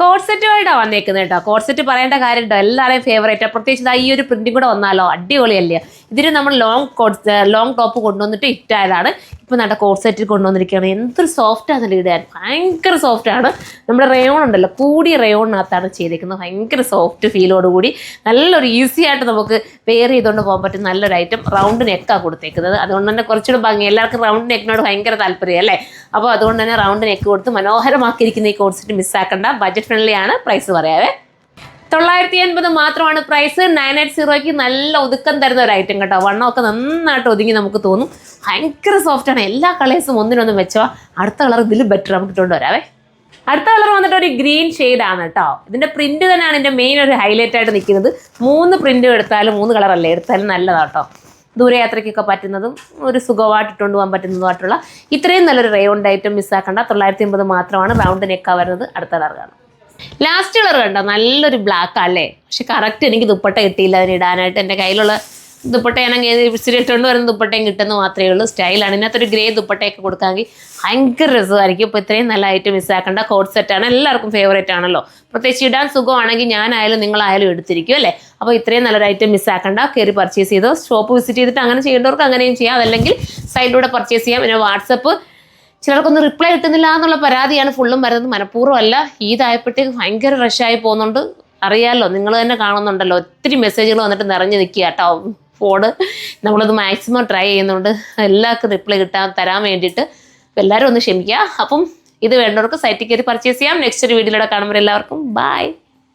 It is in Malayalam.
കോഡ് സെറ്റുമായിട്ടാണ് വന്നേക്കുന്നത് കേട്ടോ. കോഡ് സെറ്റ് പറയേണ്ട കാര്യമുണ്ടോ, എല്ലാവരുടെയും ഫേവറേറ്റ്. പ്രത്യേകിച്ച് ഈ ഒരു പ്രിന്റും കൂടെ വന്നാലോ അടിപൊളിയല്ലേ. ഇതിന് നമ്മൾ ലോങ് ടോപ്പ് കൊണ്ടുവന്നിട്ട് ഇറ്റായതാണ്. ഇപ്പം നല്ല കോഡ് സെറ്റിൽ കൊണ്ടുവന്നിരിക്കുകയാണ്. എന്തൊരു സോഫ്റ്റാണെന്നല്ലേ ഇടാൻ, ഭയങ്കര സോഫ്റ്റാണ്. നമ്മുടെ റയോൺ ഉണ്ടല്ലോ, കൂടിയ റയോണിനകത്താണ് ചെയ്തിരിക്കുന്നത്. ഭയങ്കര സോഫ്റ്റ് ഫീലോടുകൂടി നല്ലൊരു ഈസി ആയിട്ട് നമുക്ക് വെയർ ചെയ്തുകൊണ്ട് പോകാൻ പറ്റും നല്ലൊരു ഐറ്റം. റൗണ്ട് നെക്കാണ് കൊടുത്തേക്കുന്നത്. അതുകൊണ്ട് തന്നെ കുറച്ചുകൂടെ ഭംഗി. എല്ലാവർക്കും റൗണ്ട് നെക്കിനോട് ഭയങ്കര താല്പര്യം അല്ലേ. അപ്പോൾ അതുകൊണ്ട് തന്നെ റൗണ്ട് നെക്ക് കൊടുത്ത് മനോഹരമാക്കിയിരിക്കുന്ന ഈ കോഡ് സെറ്റ് മിസ്സാക്കണ്ട. ബഡ്ജറ്റ് ഫ്രണ്ട്ലി ആണ്. പ്രൈസ് പറയാവേ, 980 മാത്രമാണ് പ്രൈസ്. 980ക്ക് നല്ല ഒതുക്കം തരുന്ന ഒരു ഐറ്റം കേട്ടോ. വണ്ണമൊക്കെ നന്നായിട്ട് ഒതുങ്ങി നമുക്ക് തോന്നും. ഭയങ്കര സോഫ്റ്റാണ്. എല്ലാ കളേഴ്സും ഒന്നിനൊന്നും വെച്ചോ. അടുത്ത കളർ ഇതിൽ ബെറ്റർ നമുക്ക് ഇട്ടുകൊണ്ട് വരാവേ. അടുത്ത കളർ വന്നിട്ട് ഒരു ഗ്രീൻ ഷെയ്ഡാണ് കേട്ടോ. ഇതിൻ്റെ പ്രിന്റ് തന്നെയാണ് ഇതിൻ്റെ മെയിൻ ഒരു ഹൈലൈറ്റ് ആയിട്ട് നിൽക്കുന്നത്. 3 പ്രിന്റ് എടുത്താലും 3 കളറല്ലേ എടുത്താലും നല്ലതാട്ടോ. ദൂരയാത്രയ്ക്കൊക്കെ പറ്റുന്നതും ഒരു സുഖമായിട്ട് ഇട്ടുകൊണ്ട് പോകാൻ പറ്റുന്നതുമായിട്ടുള്ള ഇത്രയും നല്ലൊരു റയോണ്ട് ഐറ്റം മിസ്സാക്കണ്ട. 980 മാത്രമാണ്. റൗണ്ട് നെക്കാ വരുന്നത്. അടുത്ത കളർ കാണാം. ലാസ്റ്റ് കളർ കണ്ടോ, നല്ലൊരു ബ്ലാക്ക് അല്ലേ. പക്ഷെ കറക്റ്റ് എനിക്ക് ദുപ്പട്ട കിട്ടിയില്ല അതിന് ഇടാനായിട്ട്. എൻ്റെ കയ്യിലുള്ള ദുപ്പട്ടയാണെങ്കിൽ ഇച്ചിരി ഇട്ടുകൊണ്ട് വരുന്ന ദുപ്പട്ടയും കിട്ടുന്ന മാത്രമേ ഉള്ളൂ. സ്റ്റൈലാണ്. ഇതിനകത്തൊരു ഗ്രേ ദുപ്പട്ടയൊക്കെ കൊടുക്കാമെങ്കിൽ ഭയങ്കര രസമായിരിക്കും. ഇപ്പോൾ ഇത്രയും നല്ല ഐറ്റം മിസ്സാക്കേണ്ട. കോഡ് സെറ്റാണ്, എല്ലാവർക്കും ഫേവറേറ്റ് ആണല്ലോ. പ്രത്യേകിച്ച് ഇടാൻ സുഖമാണെങ്കിൽ ഞാനായാലും നിങ്ങളായാലും എടുത്തിരിക്കും അല്ലേ. അപ്പോൾ ഇത്രയും നല്ലൊരു ഐറ്റം മിസ്സാക്കേണ്ട. കയറി പർച്ചേസ് ചെയ്തോ. ഷോപ്പ് വിസിറ്റ് ചെയ്തിട്ട് അങ്ങനെ ചെയ്യേണ്ടവർക്ക് അങ്ങനെയും ചെയ്യാം. അതല്ലെങ്കിൽ സൈഡിലൂടെ പർച്ചേസ് ചെയ്യാം. പിന്നെ വാട്സപ്പ് ചിലർക്കൊന്നും റിപ്ലൈ കിട്ടുന്നില്ല എന്നുള്ള പരാതിയാണ് ഫുള്ളും വരുന്നത്. മനഃപൂർവ്വമല്ല, ഈദായപ്പോഴത്തേക്ക് ഭയങ്കര റഷായി പോകുന്നുണ്ട്. അറിയാമല്ലോ, നിങ്ങൾ തന്നെ കാണുന്നുണ്ടല്ലോ. ഒത്തിരി മെസ്സേജുകൾ വന്നിട്ട് നിറഞ്ഞു നിൽക്കുക കേട്ടോ ഫോണ്. നമ്മളത് മാക്സിമം ട്രൈ ചെയ്യുന്നുണ്ട് എല്ലാവർക്കും റിപ്ലൈ തരാൻ വേണ്ടിയിട്ട്. എല്ലാവരും ഒന്ന് ക്ഷമിക്കുക. അപ്പം ഇത് വേണ്ടവർക്ക് സൈറ്റിൽ കയറി പർച്ചേസ് ചെയ്യാം. നെക്സ്റ്റ് ഒരു വീഡിയോയിലൂടെ കാണുമ്പോൾ എല്ലാവർക്കും ബൈ.